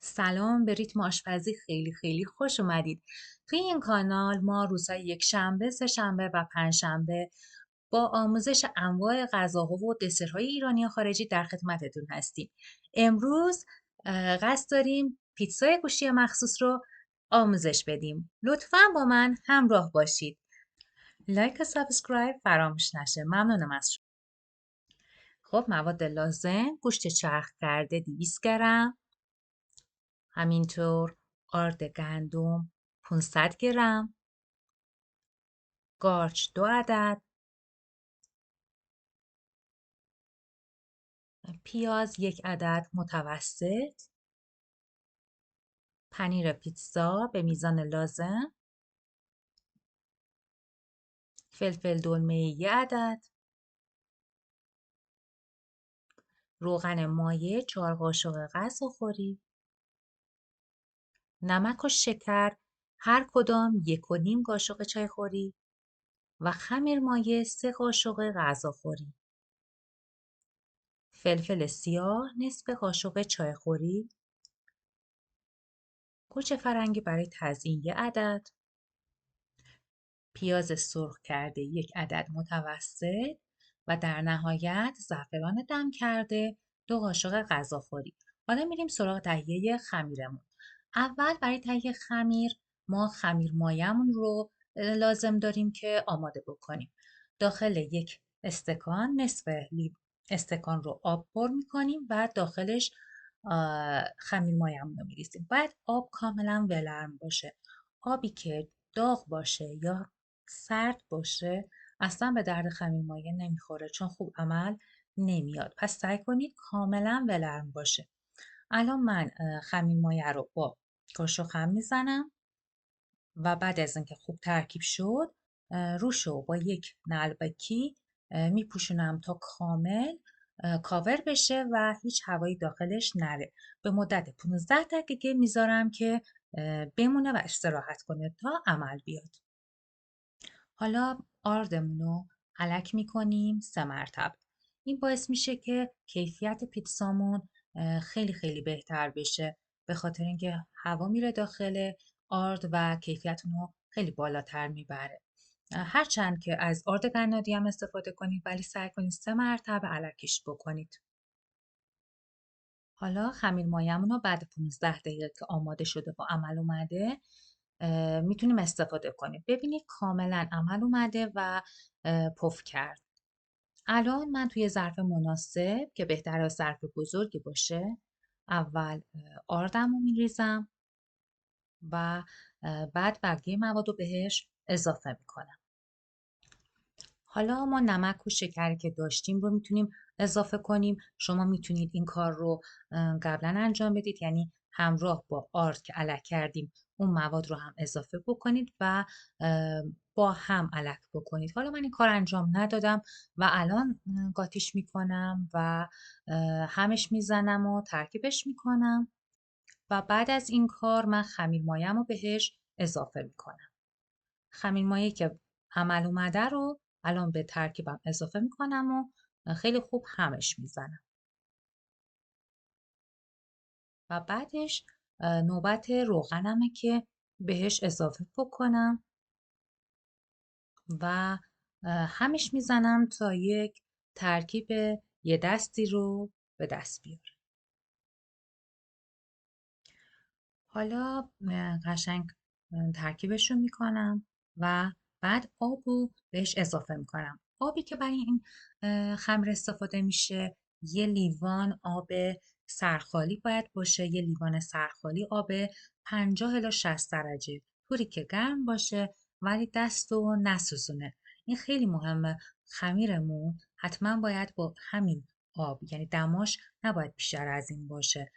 سلام، به ریتم آشپزی خیلی خیلی خوش اومدید. توی این کانال ما روزهای یکشنبه، سه‌شنبه و پنجشنبه با آموزش انواع غذاها و دسرهای ایرانی و خارجی در خدمتتون هستیم. امروز قصد داریم پیتزای گوشی مخصوص رو آموزش بدیم. لطفاً با من همراه باشید. لایک و سابسکرایب فراموش نشه. ممنونم از شما. خب مواد لازم: گوشت چرخ کرده 200 گرم، همینطور آرد گندم 500 گرم، قارچ 2 عدد، پیاز 1 عدد متوسط، پنیر پیتزا به میزان لازم، فلفل دلمه 1 عدد، روغن مایع 4 قاشق غذاخوری، نمک و شکر هر کدام 1.5 قاشق چایخوری و خمیر مایع 3 قاشق غذاخوری، فلفل سیاه نصف قاشق چایخوری، گوجه فرنگی برای تزیین 1 عدد، پیاز سرخ کرده 1 عدد متوسط و در نهایت زعفران دم کرده 2 قاشق غذاخوری. حالا میریم سراغ تهیه خمیرمون. اول برای تهیه خمیر ما خمیر مایمون رو لازم داریم که آماده بکنیم. داخل یک استکان نصف استکان رو آب پر میکنیم و داخلش خمیر مایمون رو میریزیم. باید آب کاملا ولرم باشه. آبی که داغ باشه یا سرد باشه اصلا به درد خمیر مایه نمیخوره، چون خوب عمل نمیاد. پس سعی کنید کاملا ولرم باشه. الان من خمیر مایه رو با کاشو میزنم و بعد از اینکه خوب ترکیب شد روشو با یک نعلبکی میپوشونم تا کامل کاور بشه و هیچ هوایی داخلش نره. به مدت 15 دقیقه میذارم که بمونه و استراحت کنه تا عمل بیاد. حالا آردمون رو الک میکنیم 3 مرتبه. این باعث میشه که کیفیت پیتزامون خیلی خیلی بهتر بشه، به خاطر اینکه هوا میره داخل آرد و کیفیتون رو خیلی بالاتر میبره. هرچند که از آرد قنادی هم استفاده کنید ولی سعی کنید 3 مرتبه الکش بکنید. حالا خمیر مایمون رو بعد 15 دقیقه که آماده شده و عمل اومده میتونیم استفاده کنیم. ببینید کاملا عمل اومده و پف کرد. الان من توی ظرف مناسب که بهتره ظرف بزرگی باشه اول آردم رو میریزم و بعد بقیه مواد رو بهش اضافه میکنم. حالا ما نمک و شکری که داشتیم رو میتونیم اضافه کنیم. شما میتونید این کار رو قبلا انجام بدید، یعنی همراه با آرد که الک کردیم اون مواد رو هم اضافه بکنید و با هم الک بکنید. حالا من این کار انجام ندادم و الان قاطیش میکنم و همش میزنم و ترکیبش میکنم و بعد از این کار من خمیر مایم رو بهش اضافه میکنم. خمیر مایه که عمل اومده رو الان به ترکیبم اضافه میکنم و خیلی خوب همش میزنم و بعدش نوبت روغنمه که بهش اضافه بکنم و همش میزنم تا یک ترکیب یه دستی رو به دست بیاره. حالا قشنگ ترکیبش رو میکنم و بعد آب رو بهش اضافه میکنم. آبی که برای این خمیر استفاده میشه 1 لیوان آب سرخالی باید باشه. 1 لیوان سرخالی آب 50 الی 60 درجه، طوری که گرم باشه ولی دست رو نسوزونه. این خیلی مهمه. خمیرمون حتما باید با همین آب، یعنی دماش نباید بیشتر از این باشه،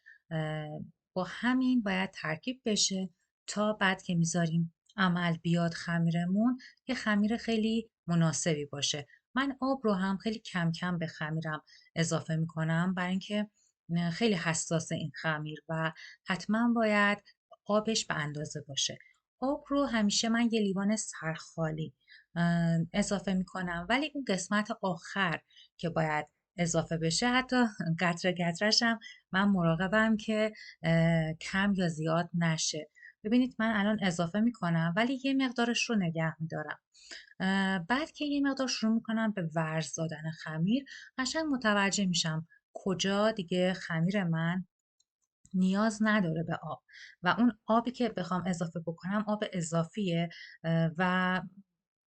با همین باید ترکیب بشه تا بعد که میذاریم عمل بیاد خمیرمون یه خمیر خیلی مناسبی باشه. من آب رو هم خیلی کم کم به خمیرم اضافه میکنم برای اینکه خیلی حساس این خمیر و حتما باید آبش به اندازه باشه. آب رو همیشه من 1 لیوان سرخالی اضافه میکنم، ولی اون قسمت آخر که باید اضافه بشه، حتی قطره قطرش هم من مراقبم که کم یا زیاد نشه. ببینید من الان اضافه میکنم ولی یه مقدارش رو نگه میدارم. بعد که یه مقدار شروع میکنم به ورز دادن خمیر، قشنگ متوجه میشم کجا دیگه خمیر من نیاز نداره به آب و اون آبی که بخوام اضافه بکنم آب اضافیه و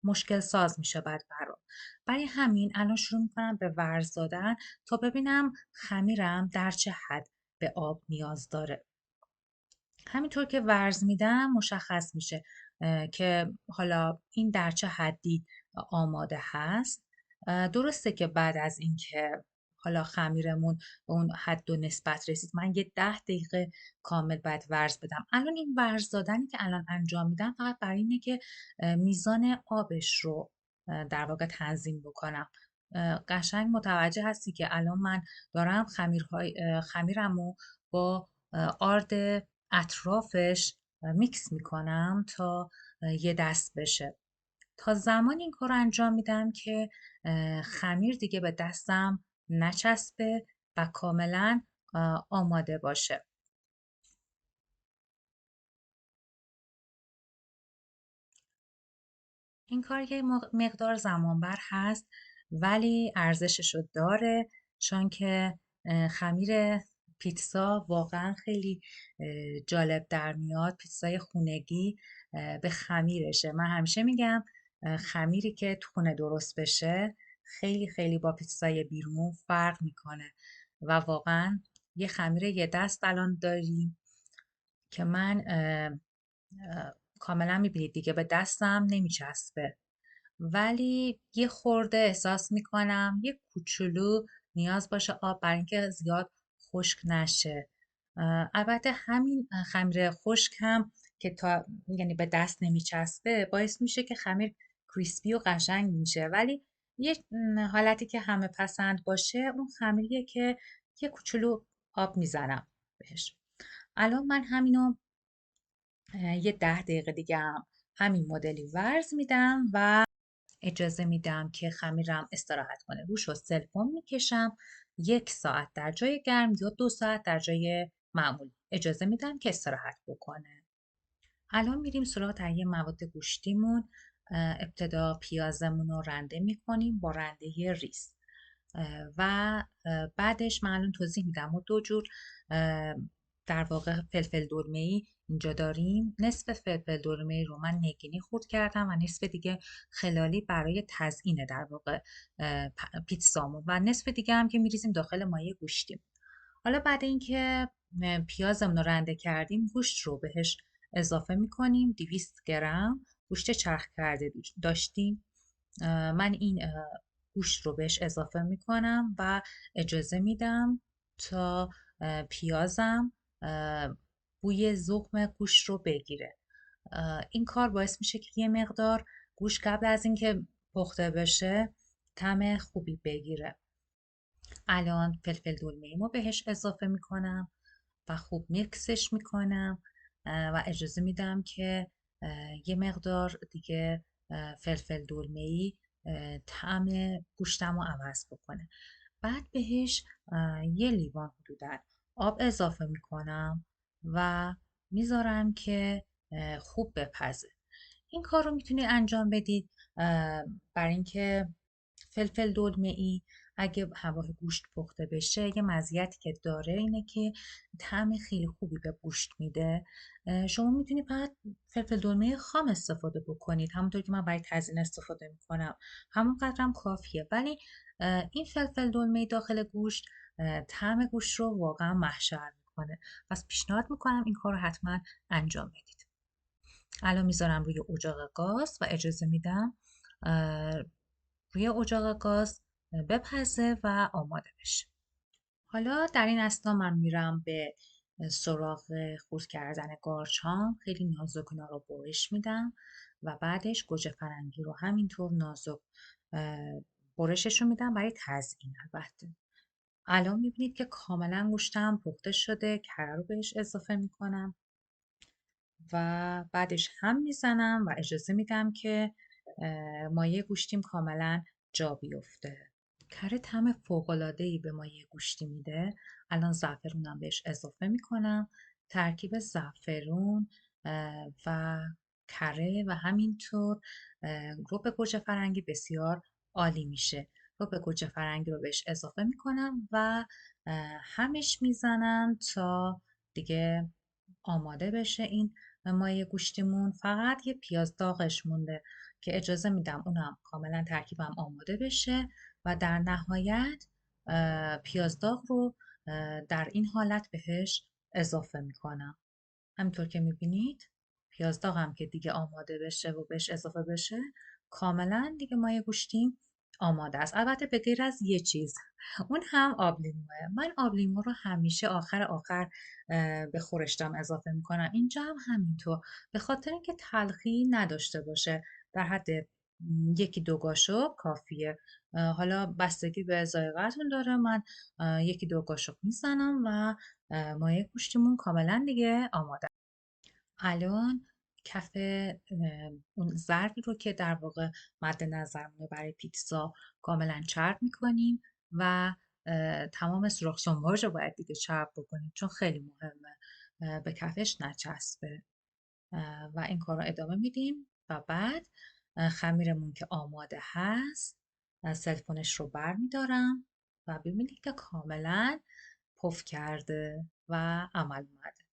مشکل ساز میشه بعد برام. برای همین الان شروع میکنم به ورز دادن تا ببینم خمیرم در چه حد به آب نیاز داره. همینطور که ورز میدم مشخص میشه که حالا این در چه حدی آماده هست. درسته که بعد از اینکه حالا خمیرمون به اون حد و نسبت رسید من یه 10 دقیقه کامل باید ورز بدم. الان این ورز دادنی که الان انجام میدم فقط برای اینه که میزان آبش رو در واقع تنظیم بکنم. قشنگ متوجه هستی که الان من دارم خمیرم رو با آرد اطرافش میکس میکنم تا یه دست بشه. تا زمان این کار رو انجام میدم که خمیر دیگه به دستم نچسبه و کاملا آماده باشه. این کار یه مقدار زمانبر هست ولی ارزشش رو داره، چون که خمیر پیتزا واقعا خیلی جالب در میاد. پیتزای خونگی به خمیرشه. من همیشه میگم خمیری که تو خونه درست بشه خیلی خیلی با پیتزای بیرون فرق میکنه و واقعا یه خمیر یه دست الان داریم که من کاملا میبینید دیگه به دستم نمیچسبه، ولی یه خورده احساس میکنم یه کوچولو نیاز باشه آب برای اینکه زیاد خشک نشه. البته همین خمیر خشک هم که تا یعنی به دست نمیچسبه باعث میشه که خمیر کریسپی و قشنگ میشه، ولی یه حالتی که همه پسند باشه اون خمیریه که یه کوچولو آب میزنم بهش. الان من همینو یه 10 دقیقه دیگه هم همین مدلی ورز میدم و اجازه میدم که خمیرم استراحت کنه. روش رو سلفون میکشم 1 ساعت در جای گرم یا 2 ساعت در جای معمولی. اجازه میدم که استراحت بکنه. الان میریم سراغ تهیه مواد گوشتیمون. ابتدا پیازمون رو رنده میکنیم با رنده ریز و بعدش من الان توضیح میدم. و 2 جور در واقع فلفل دلمه‌ای اینجا داریم. نصف فلفل دلمه‌ای رو من نگینی خورد کردم و نصف دیگه خلالی برای تزیین در واقع پیتزامون و نصف دیگه هم که میریزیم داخل مایه گوشتیم. حالا بعد اینکه پیازمون رو رنده کردیم گوشت رو بهش اضافه میکنیم. 200 گرم گوشت چرخ کرده داشتیم. من این گوشت رو بهش اضافه میکنم و اجازه میدم تا پیازم بوی ذوق گوشت رو بگیره. این کار باعث میشه که یه مقدار گوشت قبل از اینکه پخته بشه طعم خوبی بگیره. الان فلفل دلمه‌ایمو بهش اضافه میکنم و خوب میکسش میکنم و اجازه میدم که یه مقدار دیگه فلفل دلمه‌ای طعم گوشتم رو عوض بکنه. بعد بهش 1 لیوان حدوداً آب اضافه میکنم و میذارم که خوب بپزه. این کار رو میتونید انجام بدید برای اینکه فلفل دلمه‌ای اگه همراه گوشت پخته بشه یه مزیتی که داره اینه که طعم خیلی خوبی به گوشت میده. شما میتونید فقط فلفل دلمه خام استفاده بکنید همونطور که من برای تزیین استفاده میکنم، همون قدرم کافیه، ولی این فلفل دلمه داخل گوشت طعم گوشت رو واقعا محشر میکنه. پس پیشنهاد میکنم این کار رو حتما انجام بدید. الان میذارم روی اجاق گاز و اجازه میدم روی اجاق گاز بپزه و آماده بشه. حالا در این اثنا من میرم به سراغ خورد کردن گارچام. خیلی نازک اینا رو برش میدم و بعدش گوجه فرنگی رو همینطور نازک برشش رو میدم برای تزیین. البته الان میبینید که کاملا گوشتم پخته شده. کره رو بهش اضافه میکنم و بعدش هم میزنم و اجازه میدم که مایه گوشتیم کاملا جا بیفته. کره طعم فوق‌العاده‌ای به مایه گوشتی میده. الان زعفرونم بهش اضافه میکنم. ترکیب زعفرون و کره و همینطور رب گوجه فرنگی بسیار عالی میشه. رب گوجه فرنگی رو بهش اضافه میکنم و همش میزنم تا دیگه آماده بشه این مایه گوشتیمون. فقط یه پیاز داغش مونده که اجازه میدم اونم کاملا ترکیبم آماده بشه و در نهایت پیاز داغ رو در این حالت بهش اضافه میکنم. همینطور که میبینید پیاز داغ هم که دیگه آماده بشه و بهش اضافه بشه کاملا دیگه مایه گوشتیم آماده است. البته به غیر از یه چیز، اون هم آب لیموه. من آب لیمو رو همیشه آخر به خورشتم اضافه میکنم. اینجا هم همینطور، به خاطر اینکه تلخی نداشته باشه. در حد یکی دو قاشق کافیه. حالا بستگی به ذائقه‌تون داره. من یکی دو قاشق میزنم و مایه گوشتمون کاملا دیگه آماده. الان کف اون ظرفی رو که در واقع مد نظرمونه برای پیتزا کاملا چرب میکنیم و تمام سوراخ سنباش رو باید دیگه چرب بکنیم چون خیلی مهمه به کفش نچسبه. و این کار رو ادامه میدیم و بعد خمیرمون که آماده هست سلفونش رو بر میدارم و ببینید که کاملا پف کرده و عمل اومده.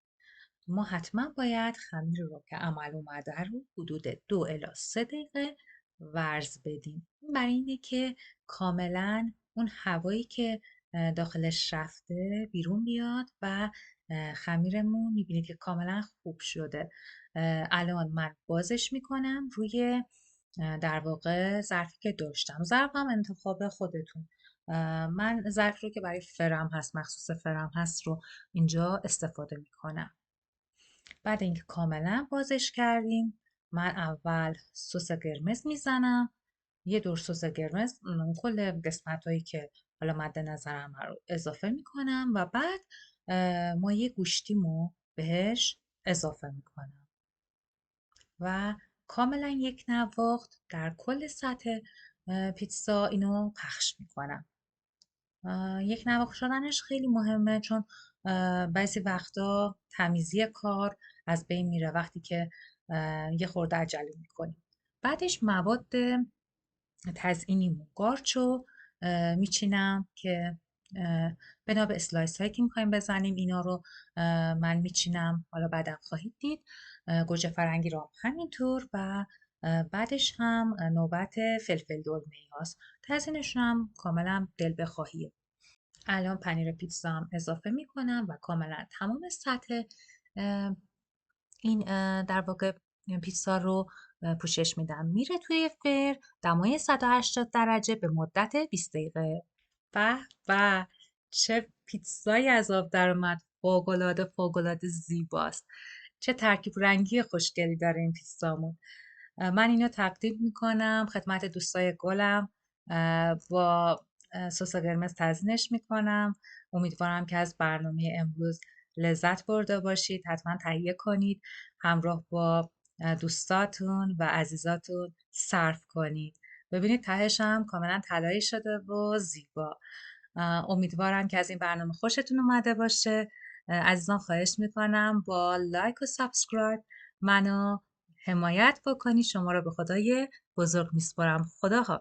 ما حتما باید خمیر رو که عمل اومده رو حدود 2 الی 3 دقیقه ورز بدیم. این برای اینه که کاملا اون هوایی که داخلش رفته بیرون بیاد و خمیرمون میبینید که کاملا خوب شده. الان من بازش میکنم روی در واقع ظرفی که داشتم. ظرف هم انتخاب خودتون. من ظرف رو که برای فرم هست، مخصوص فرم هست رو اینجا استفاده میکنم. بعد اینکه کاملا بازش کردیم من اول سس قرمز میزنم. یه دور سس قرمز کل قسمت هایی که حالا مد نظرم رو اضافه میکنم و بعد مایه گوشتیمو بهش اضافه میکنم و کاملا یک نواخت در کل سطح پیتزا اینو پخش میکنم. یک نواخت شدنش خیلی مهمه چون بعضی وقتا تمیزی کار از بین میره وقتی که یه خورده عجله میکنیم. بعدش مواد تزیینیمون قارچو میچینم که بنا به اسلایس هایی که میخوایم بزنیم اینا رو من میچینم. حالا بعدم خواهید دید گوجه فرنگی رو همینطور و بعدش هم نوبت فلفل دلمه هاست. تزیینشون هم کاملا دل بخواهیه. الان پنیر پیتزا هم اضافه میکنم و کاملا تمام سطح این در واقع پیتزا رو پوشش میدم. میره توی فر دمای 180 درجه به مدت 20 دقیقه. به به، چه پیتزایی از آب در اومد. فوق‌العاده فوق‌العاده زیباست. چه ترکیب رنگی خوشگلی داره این پیتزامون. من اینو تقدیم میکنم خدمت دوستای گلم. با سس قرمز تزیینش میکنم. امیدوارم که از برنامه امروز لذت برده باشید. حتما تهیه کنید، همراه با دوستاتون و عزیزاتون صرف کنید. ببینید تهش هم کاملا طلایی شده و زیبا. امیدوارم که از این برنامه خوشتون اومده باشه. عزیزان خواهش میکنم با لایک و سابسکرایب منو حمایت بکنی. شما رو به خدای بزرگ میسپارم. خدا حافظ.